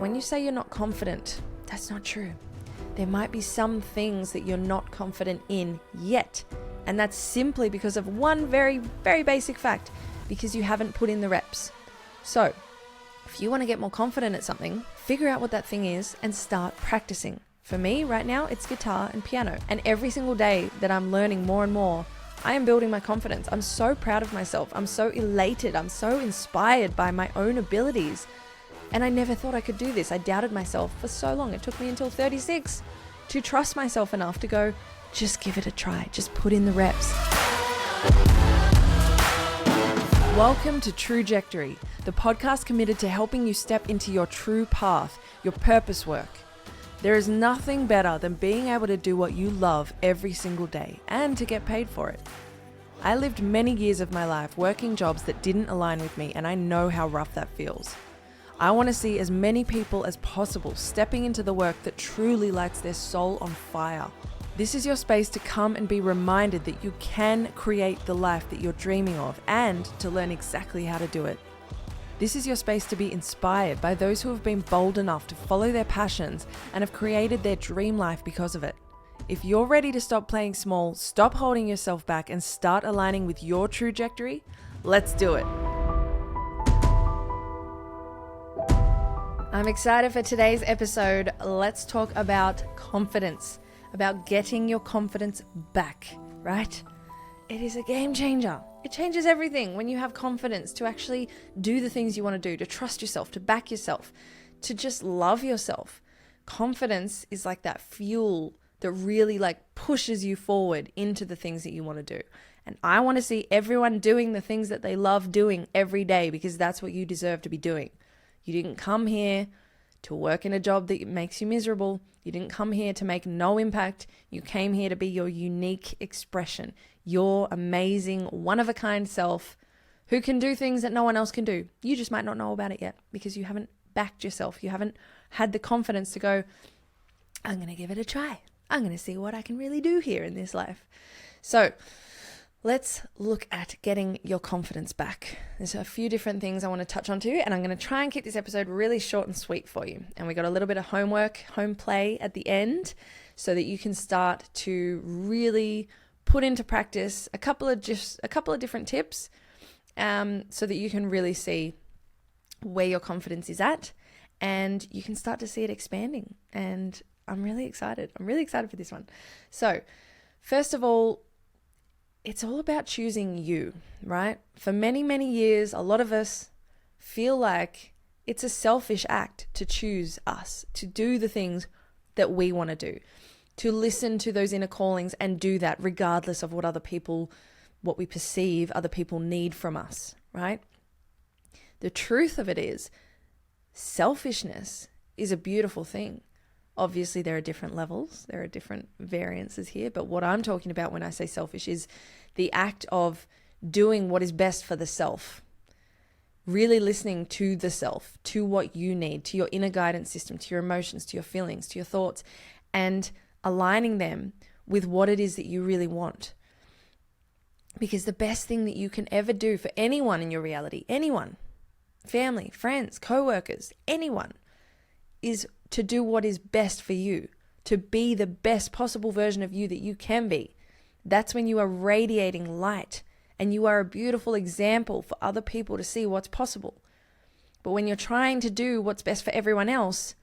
when you say you're not confident, that's not true. There might be some things that you're not confident in yet. And that's simply because of one very, very basic fact, because you haven't put in the reps. So if you want to get more confident at something, figure out what that thing is and start practicing. For me right now, it's guitar and piano. And every single day that I'm learning more and more, I am building my confidence. I'm so proud of myself. I'm so elated. I'm so inspired by my own abilities. And I never thought I could do this. I doubted myself for so long. It took me until 36 to trust myself enough to go, just give it a try. Just put in the reps. Welcome to Trujectory, the podcast committed to helping you step into your true path, your purpose work. There is nothing better than being able to do what you love every single day and to get paid for it. I lived many years of my life working jobs that didn't align with me, and I know how rough that feels. I want to see as many people as possible stepping into the work that truly lights their soul on fire. This is your space to come and be reminded that you can create the life that you're dreaming of and to learn exactly how to do it. This is your space to be inspired by those who have been bold enough to follow their passions and have created their dream life because of it. If you're ready to stop playing small, stop holding yourself back and start aligning with your trajectory, let's do it. I'm excited for today's episode. Let's talk about confidence. About getting your confidence back, right? It is a game changer. It changes everything when you have confidence to actually do the things you want to do, to trust yourself, to back yourself, to just love yourself. Confidence is like that fuel that really pushes you forward into the things that you want to do. And I want to see everyone doing the things that they love doing every day, because that's what you deserve to be doing. You didn't come here to work in a job that makes you miserable. You didn't come here to make no impact. You came here to be your unique expression, your amazing, one-of-a-kind self who can do things that no one else can do. You just might not know about it yet because you haven't backed yourself. You haven't had the confidence to go, I'm going to give it a try. I'm going to see what I can really do here in this life. So let's look at getting your confidence back. There's a few different things I want to touch on too, and I'm going to try and keep this episode really short and sweet for you. And we got a little bit of homework, home play at the end, so that you can start to really put into practice a couple of different tips, so that you can really see where your confidence is at, and you can start to see it expanding. And I'm really excited. I'm really excited for this one. So, first of all, it's all about choosing you, right? For many, many years, a lot of us feel like it's a selfish act to choose us, to do the things that we want to do, to listen to those inner callings and do that regardless of what we perceive other people need from us, right? The truth of it is, selfishness is a beautiful thing. Obviously, there are different levels, there are different variances here, but what I'm talking about when I say selfish is the act of doing what is best for the self, really listening to the self, to what you need, to your inner guidance system, to your emotions, to your feelings, to your thoughts, and aligning them with what it is that you really want. Because the best thing that you can ever do for anyone in your reality, anyone, family, friends, co-workers, anyone, is to do what is best for you, to be the best possible version of you that you can be. That's when you are radiating light and you are a beautiful example for other people to see what's possible. But when you're trying to do what's best for everyone else,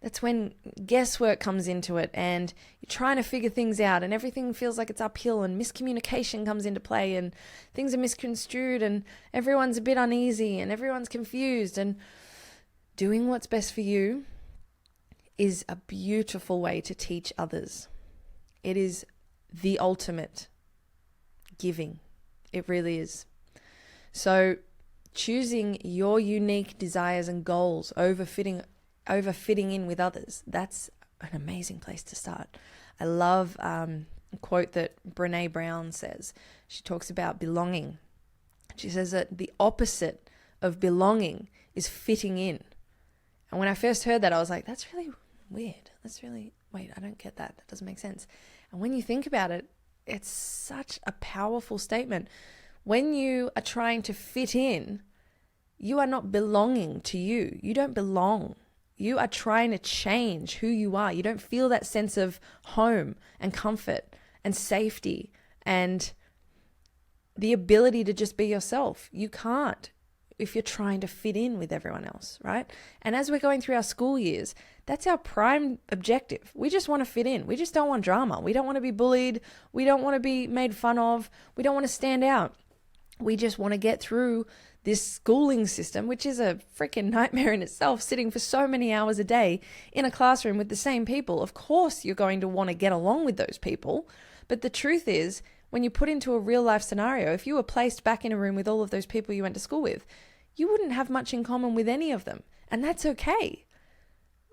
that's when guesswork comes into it and you're trying to figure things out and everything feels like it's uphill and miscommunication comes into play and things are misconstrued and everyone's a bit uneasy and everyone's confused. And doing what's best for you is a beautiful way to teach others. It is the ultimate giving. It really is. So choosing your unique desires and goals over fitting in with others, that's an amazing place to start. I love a quote that Brené Brown says. She talks about belonging. She says that the opposite of belonging is fitting in. And when I first heard that, I was like, that's really weird. Wait, I don't get that. That doesn't make sense. And when you think about it, it's such a powerful statement. When you are trying to fit in, you are not belonging to you. You don't belong. You are trying to change who you are. You don't feel that sense of home and comfort and safety and the ability to just be yourself. You can't if you're trying to fit in with everyone else, right? And as we're going through our school years, that's our prime objective. We just want to fit in. We just don't want drama. We don't want to be bullied. We don't want to be made fun of. We don't want to stand out. We just want to get through this schooling system, which is a freaking nightmare in itself, sitting for so many hours a day in a classroom with the same people. Of course, you're going to want to get along with those people. But the truth is, when you put into a real life scenario, if you were placed back in a room with all of those people you went to school with, you wouldn't have much in common with any of them. And that's okay.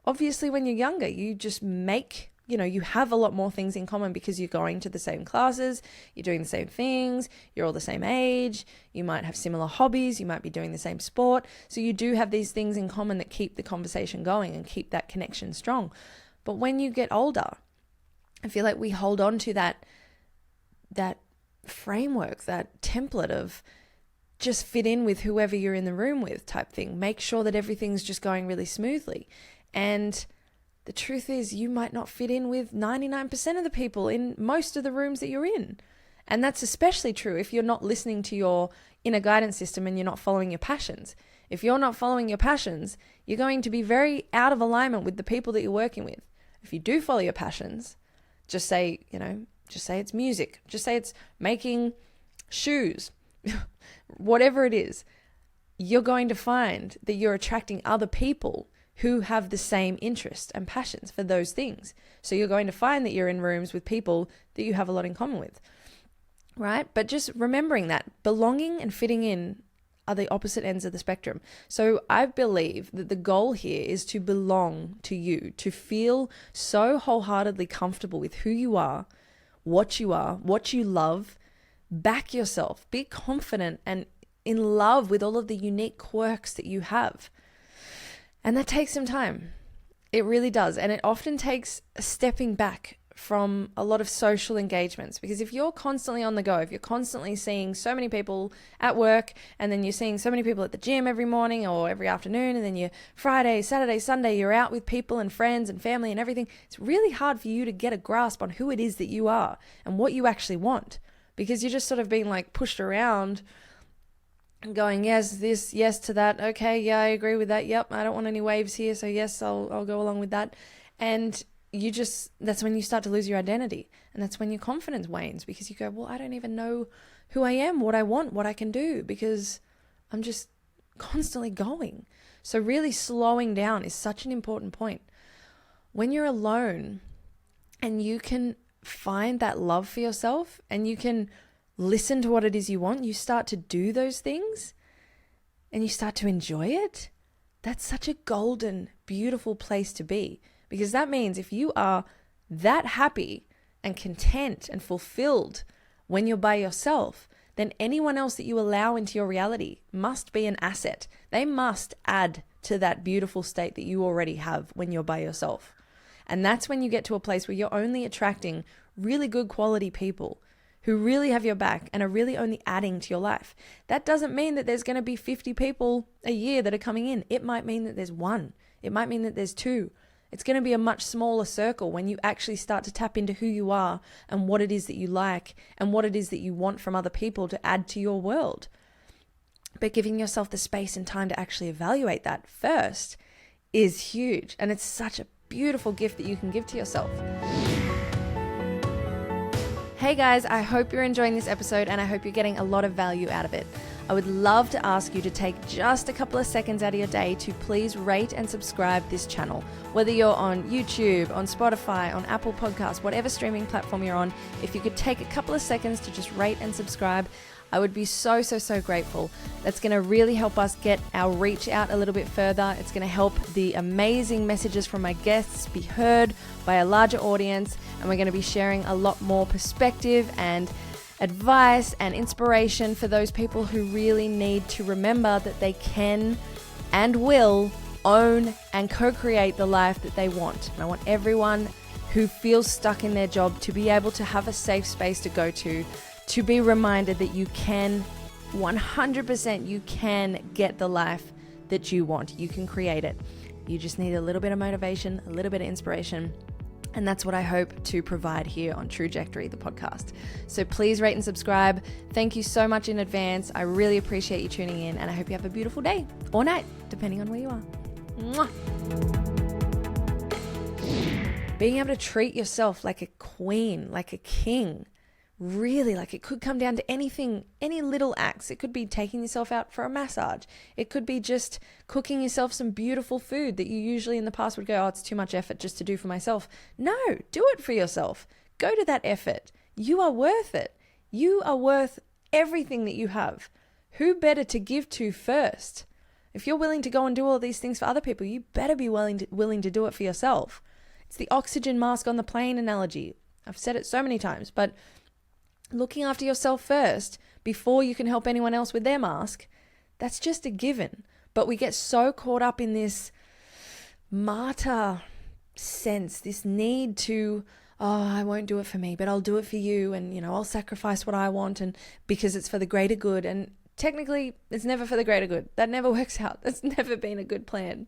Obviously, when you're younger, you just you have a lot more things in common because you're going to the same classes, you're doing the same things, you're all the same age, you might have similar hobbies, you might be doing the same sport. So you do have these things in common that keep the conversation going and keep that connection strong. But when you get older, I feel like we hold on to that framework, that template of just fit in with whoever you're in the room with type thing. Make sure that everything's just going really smoothly. And the truth is, you might not fit in with 99% of the people in most of the rooms that you're in. And that's especially true if you're not listening to your inner guidance system and you're not following your passions. If you're not following your passions, you're going to be very out of alignment with the people that you're working with. If you do follow your passions, just say it's music, just say it's making shoes, whatever it is, you're going to find that you're attracting other people who have the same interests and passions for those things. So you're going to find that you're in rooms with people that you have a lot in common with, right? But just remembering that belonging and fitting in are the opposite ends of the spectrum. So I believe that the goal here is to belong to you, to feel so wholeheartedly comfortable with who you are, what you love, back yourself, be confident and in love with all of the unique quirks that you have. And that takes some time. It really does. And it often takes stepping back from a lot of social engagements, because if you're constantly on the go, if you're constantly seeing so many people at work, and then you're seeing so many people at the gym every morning or every afternoon, and then you're Friday, Saturday, Sunday, you're out with people and friends and family and everything, it's really hard for you to get a grasp on who it is that you are and what you actually want, because you're just sort of being like pushed around going, yes, this, yes to that. Okay, yeah, I agree with that. Yep, I don't want any waves here, so yes, I'll go along with that. And that's when you start to lose your identity. And that's when your confidence wanes, because you go, well, I don't even know who I am, what I want, what I can do, because I'm just constantly going. So really slowing down is such an important point. When you're alone and you can find that love for yourself and you can listen to what it is you want, you start to do those things and you start to enjoy it. That's such a golden, beautiful place to be, because that means if you are that happy and content and fulfilled when you're by yourself, then anyone else that you allow into your reality must be an asset. They must add to that beautiful state that you already have when you're by yourself. And that's when you get to a place where you're only attracting really good quality people who really have your back and are really only adding to your life. That doesn't mean that there's going to be 50 people a year that are coming in. It might mean that there's one. It might mean that there's two. It's going to be a much smaller circle when you actually start to tap into who you are and what it is that you like and what it is that you want from other people to add to your world. But giving yourself the space and time to actually evaluate that first is huge. And it's such a beautiful gift that you can give to yourself. Hey guys, I hope you're enjoying this episode and I hope you're getting a lot of value out of it. I would love to ask you to take just a couple of seconds out of your day to please rate and subscribe this channel. Whether you're on YouTube, on Spotify, on Apple Podcasts, whatever streaming platform you're on, if you could take a couple of seconds to just rate and subscribe, I would be so grateful. That's going to really help us get our reach out a little bit further. It's going to help the amazing messages from my guests be heard by a larger audience, and we're going to be sharing a lot more perspective and advice and inspiration for those people who really need to remember that they can and will own and co-create the life that they want. And I want everyone who feels stuck in their job to be able to have a safe space to go to be reminded that you can, 100%, you can get the life that you want. You can create it. You just need a little bit of motivation, a little bit of inspiration. And that's what I hope to provide here on Trajectory, the podcast. So please rate and subscribe. Thank you so much in advance. I really appreciate you tuning in, and I hope you have a beautiful day or night, depending on where you are. Mwah. Being able to treat yourself like a queen, like a king, really, like it could come down to anything, any little acts. It could be taking yourself out for a massage. It could be just cooking yourself some beautiful food that you usually in the past would go, oh, it's too much effort just to do for myself. No, do it for yourself. Go to that effort. You are worth it. You are worth everything that you have. Who better to give to first? If you're willing to go and do all these things for other people, you better be willing to do it for yourself. It's the oxygen mask on the plane analogy. I've said it so many times, but looking after yourself first before you can help anyone else with their mask, that's just a given. But we get so caught up in this martyr sense, this need to, oh, I won't do it for me, but I'll do it for you. And, I'll sacrifice what I want and because it's for the greater good. And technically, it's never for the greater good. That never works out. That's never been a good plan.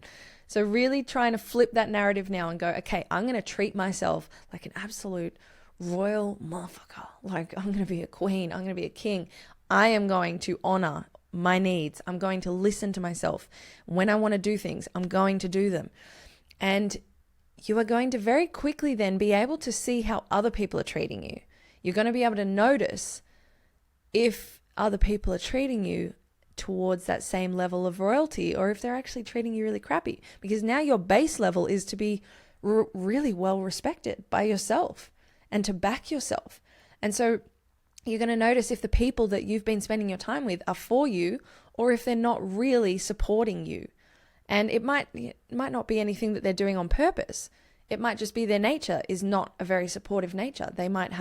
So really trying to flip that narrative now and go, okay, I'm going to treat myself like an absolute royal motherfucker. Like, I'm going to be a queen. I'm going to be a king. I am going to honor my needs. I'm going to listen to myself. When I want to do things, I'm going to do them. And you are going to very quickly then be able to see how other people are treating you. You're going to be able to notice if other people are treating you towards that same level of royalty or if they're actually treating you really crappy. Because now your base level is to be really well respected by yourself and to back yourself. And so you're going to notice if the people that you've been spending your time with are for you or if they're not really supporting you. And it might not be anything that they're doing on purpose. It might just be their nature is not a very supportive nature. They might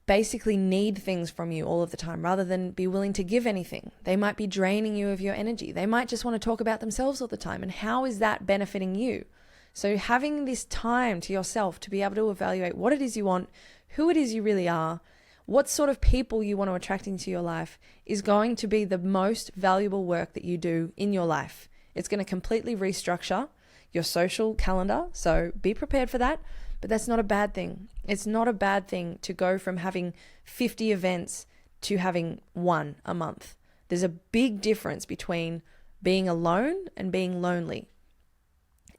basically need things from you all of the time rather than be willing to give anything. They might be draining you of your energy. They might just want to talk about themselves all the time. And how is that benefiting you? So having this time to yourself to be able to evaluate what it is you want, who it is you really are, what sort of people you want to attract into your life is going to be the most valuable work that you do in your life. It's going to completely restructure your social calendar. So be prepared for that. But that's not a bad thing. It's not a bad thing to go from having 50 events to having one a month. There's a big difference between being alone and being lonely.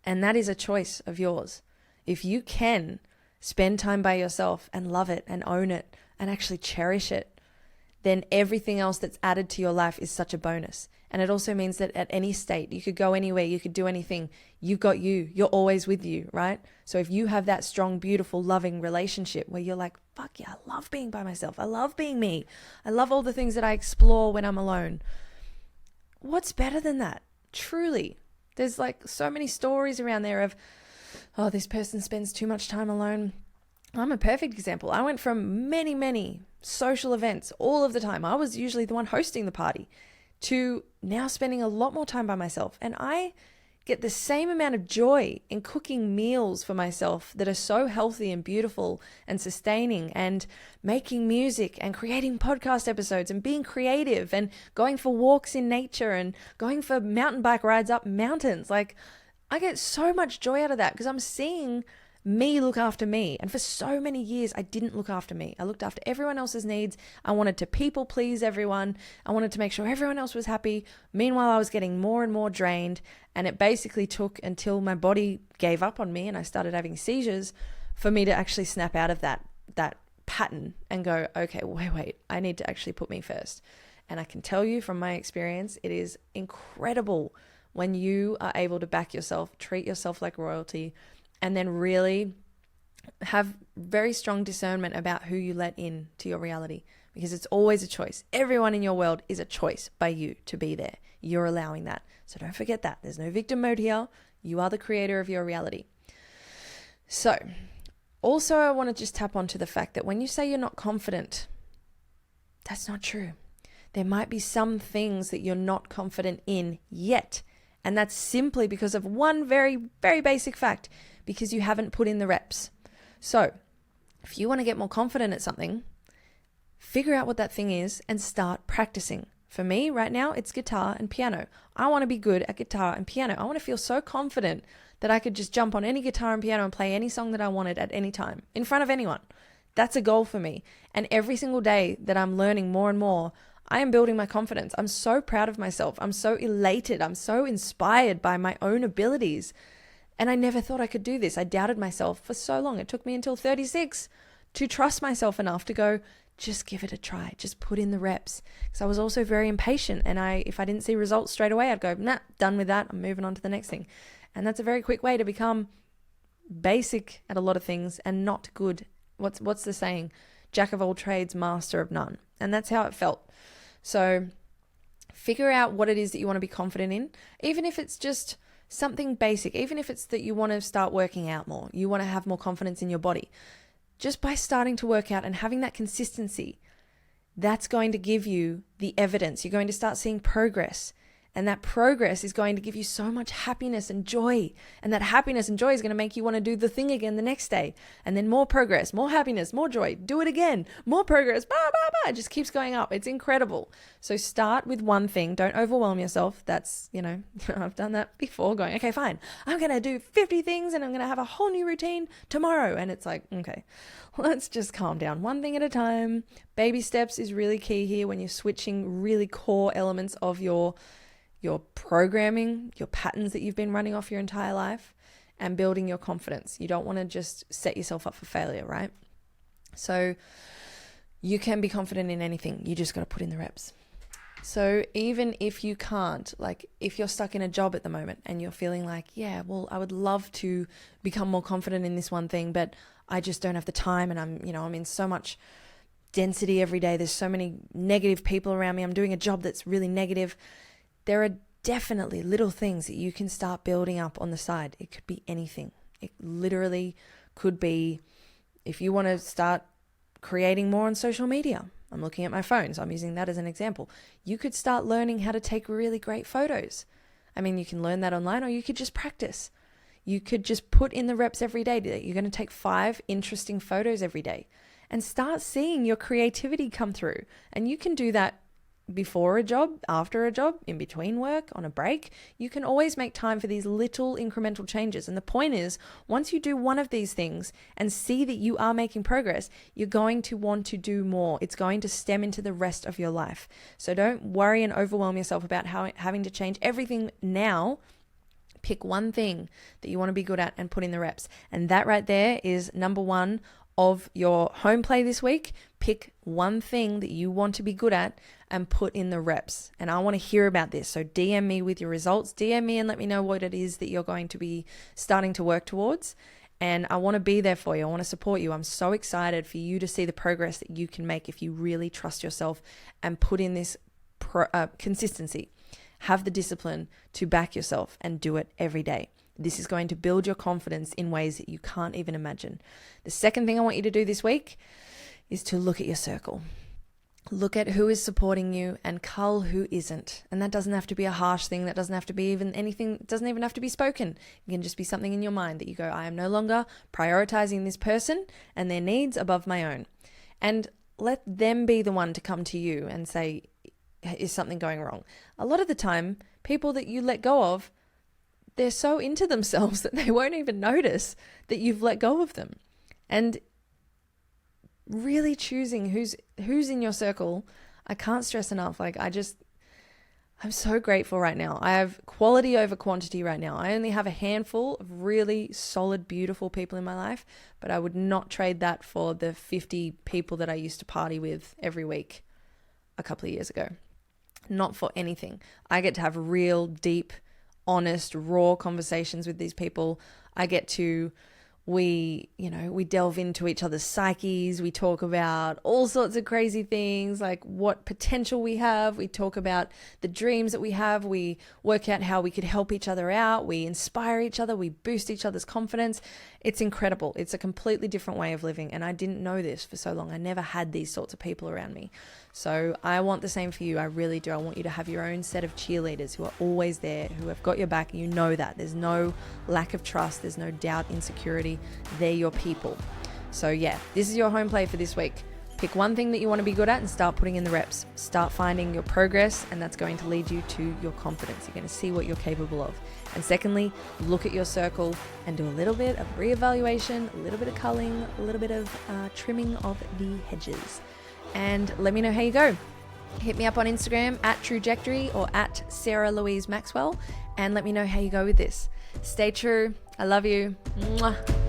And that is a choice of yours. If you can spend time by yourself and love it and own it and actually cherish it, then everything else that's added to your life is such a bonus. And it also means that at any state, you could go anywhere, you could do anything. You've got you. You're always with you, right? So if you have that strong, beautiful, loving relationship where you're like, fuck yeah, I love being by myself. I love being me. I love all the things that I explore when I'm alone. What's better than that? Truly. There's like so many stories around there of, oh, this person spends too much time alone. I'm a perfect example. I went from many social events all of the time. I was usually the one hosting the party to now spending a lot more time by myself. And I get the same amount of joy in cooking meals for myself that are so healthy and beautiful and sustaining and making music and creating podcast episodes and being creative and going for walks in nature and going for mountain bike rides up mountains. Like, I get so much joy out of that because I'm seeing me look after me. And for so many years, I didn't look after me. I looked after everyone else's needs. I wanted to people please everyone. I wanted to make sure everyone else was happy. Meanwhile, I was getting more and more drained. And it basically took until my body gave up on me and I started having seizures for me to actually snap out of that pattern and go, okay, wait, I need to actually put me first. And I can tell you from my experience, it is incredible when you are able to back yourself, treat yourself like royalty, and then really have very strong discernment about who you let in to your reality, because it's always a choice. Everyone in your world is a choice by you to be there. You're allowing that. So don't forget that. There's no victim mode here. You are the creator of your reality. So also I want to just tap onto the fact that when you say you're not confident, that's not true. There might be some things that you're not confident in yet. And that's simply because of one very, very basic fact, because you haven't put in the reps. So if you want to get more confident at something, figure out what that thing is and start practicing. For me right now, it's guitar and piano. I want to be good at guitar and piano. I want to feel so confident that I could just jump on any guitar and piano and play any song that I wanted at any time in front of anyone. That's a goal for me. And every single day that I'm learning more and more, I am building my confidence. I'm so proud of myself. I'm so elated. I'm so inspired by my own abilities. And I never thought I could do this. I doubted myself for so long. It took me until 36 to trust myself enough to go, just give it a try. Just put in the reps. Because I was also very impatient. And if I didn't see results straight away, I'd go, nah, done with that. I'm moving on to the next thing. And that's a very quick way to become basic at a lot of things and not good. What's the saying? Jack of all trades, master of none. And that's how it felt. So figure out what it is that you want to be confident in, even if it's just something basic, even if it's that you want to start working out more, you want to have more confidence in your body. Just by starting to work out and having that consistency, that's going to give you the evidence. You're going to start seeing progress. And that progress is going to give you so much happiness and joy. And that happiness and joy is going to make you want to do the thing again the next day. And then more progress, more happiness, more joy. Do it again. More progress. It just keeps going up. It's incredible. So start with one thing. Don't overwhelm yourself. That's, I've done that before, going, okay, fine. I'm going to do 50 things and I'm going to have a whole new routine tomorrow. And it's like, okay, let's just calm down. One thing at a time. Baby steps is really key here when you're switching really core elements of your programming, your patterns that you've been running off your entire life, and building your confidence. You don't want to just set yourself up for failure, right? So you can be confident in anything. You just got to put in the reps. So even if you can't, like if you're stuck in a job at the moment and you're feeling like, yeah, well, I would love to become more confident in this one thing, but I just don't have the time, and I'm in so much density every day. There's so many negative people around me. I'm doing a job that's really negative. There are definitely little things that you can start building up on the side. It could be anything. It literally could be if you want to start creating more on social media. I'm looking at my phone, so I'm using that as an example. You could start learning how to take really great photos. I mean, you can learn that online, or you could just practice. You could just put in the reps every day. You're going to take 5 interesting photos every day and start seeing your creativity come through. And you can do that before a job, after a job, in between work, on a break. You can always make time for these little incremental changes. And the point is, once you do one of these things and see that you are making progress, you're going to want to do more. It's going to stem into the rest of your life. So don't worry and overwhelm yourself about having to change everything now. Pick one thing that you want to be good at and put in the reps. And that right there is number 1 of your home play this week. Pick one thing that you want to be good at and put in the reps. And I want to hear about this. So DM me with your results. DM me and let me know what it is that you're going to be starting to work towards. And I want to be there for you. I want to support you. I'm so excited for you to see the progress that you can make if you really trust yourself and put in this consistency. Have the discipline to back yourself and do it every day. This is going to build your confidence in ways that you can't even imagine. The second thing I want you to do this week is to look at your circle. Look at who is supporting you and cull who isn't. And that doesn't have to be a harsh thing. That doesn't have to be even anything. It doesn't even have to be spoken. It can just be something in your mind that you go, I am no longer prioritizing this person and their needs above my own. And let them be the one to come to you and say, is something going wrong? A lot of the time, people that you let go of, they're so into themselves that they won't even notice that you've let go of them. And really choosing who's in your circle, I can't stress enough. I'm so grateful right now. I have quality over quantity right now. I only have a handful of really solid, beautiful people in my life, but I would not trade that for the 50 people that I used to party with every week a couple of years ago. Not for anything. I get to have real, deep, honest, raw conversations with these people. I get to, we delve into each other's psyches. We talk about all sorts of crazy things, like what potential we have. We talk about the dreams that we have. We work out how we could help each other out. We inspire each other. We boost each other's confidence. It's incredible. It's a completely different way of living. And I didn't know this for so long. I never had these sorts of people around me. So I want the same for you. I really do. I want you to have your own set of cheerleaders who are always there, who have got your back. You know that. There's no lack of trust. There's no doubt, insecurity. They're your people. So yeah, this is your home play for this week. Pick one thing that you want to be good at and start putting in the reps. Start finding your progress, and that's going to lead you to your confidence. You're going to see what you're capable of. And secondly, look at your circle and do a little bit of reevaluation, a little bit of culling, a little bit of trimming of the hedges. And let me know how you go. Hit me up on Instagram at Trujectory or at Sarah Louise Maxwell, and let me know how you go with this. Stay true. I love you. Mwah.